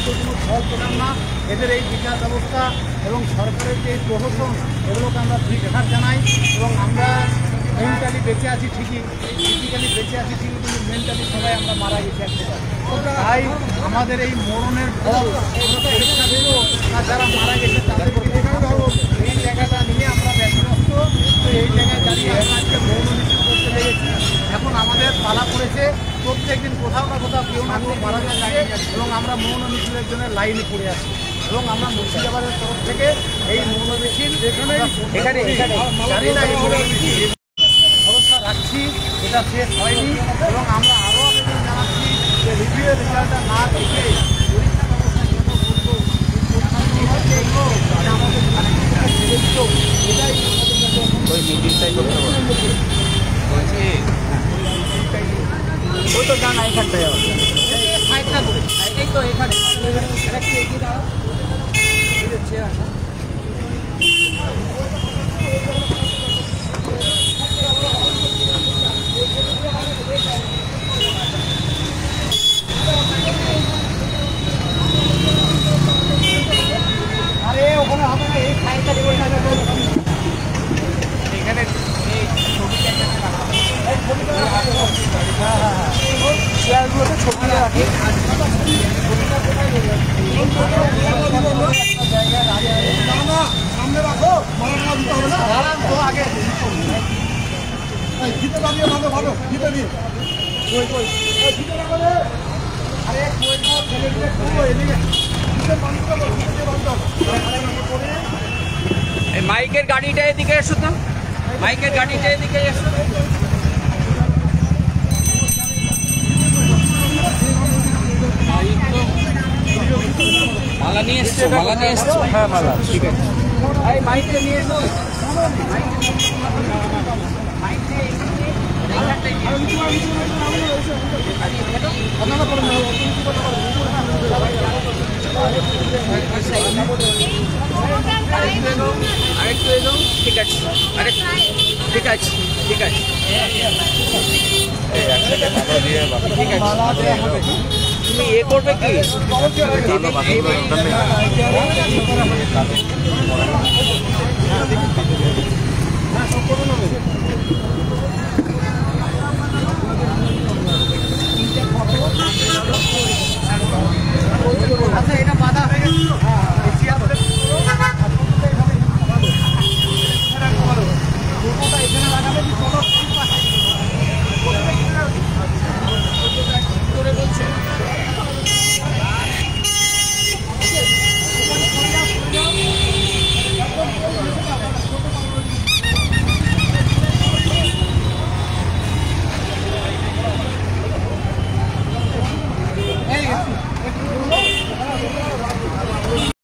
এগুলো কোনো ফল প্রদান না। এদের এই বিচার ব্যবস্থা এবং সরকারের যে প্রশাসন এগুলোকে আমরা ধিক্কার জানাই। এবং আমরা মেন্টালি বেঁচে আছি ঠিকই, ফিজিক্যালি বেঁচে আছি ঠিকই, কিন্তু মেন্টালি সবাই আমরা মারা গেছি একবার। তাই আমাদের এই মরণের ফল পরীক্ষা দেব, আর যারা মারা গেছে তাদের এই জায়গাটা নিয়ে আমরা ব্যতিব্যস্ত। তো এই জায়গায় দাঁড়িয়ে আমরা আজকে মৌন মিছিল করতে লেগেছি। এখন আমাদের পালা পড়েছে প্রত্যেক দিন কোথাও না কোথাও কেউ না কেউ মারা যাচ্ছে এবং আমরা মৌন মিছিলের জন্য লাইনে পড়ে আছি। এবং আমরা মুর্শিদাবাদের তরফ থেকে এই মৌন মিছিল এখানে জানি না এই মৌন মিছিল ভরসা রাখছি এটা শেষ হয়নি। এবং আমরা আরও আবেদন জানাচ্ছি যে রিভিউয়ের রেজাল্টটা না দেখে পরীক্ষা ব্যবস্থার জন্য বলবো এটাই ওই মিটিংটাই করতে বলছি। ওই তো জানা এখানটায় সাইডটা করে এই তো এখানে একটু এগিয়ে দাঁড়াও। আরে ওখানে হবে না, এই সাইডটা দেবো না এখানে চেয়ারগুলোতে ছবি রাখি। সামনে রাখো, আগে জিতে দাঁড়িয়ে ভালো ভালো জিতে নিয়ে মাইকের গাড়িটা এদিকে এসো তো, মাইকের গাড়িটা এদিকে এসো। মালা নিয়ে এসছো, মালা নিয়ে এসছো? হ্যাঁ মালা, ঠিক আছে। মাইকটা নিয়ে এসো, আরেকটু এলো, ঠিক আছে, ঠিক আছে, ঠিক আছে, ঠিক আছে। তুমি এ করবে কি?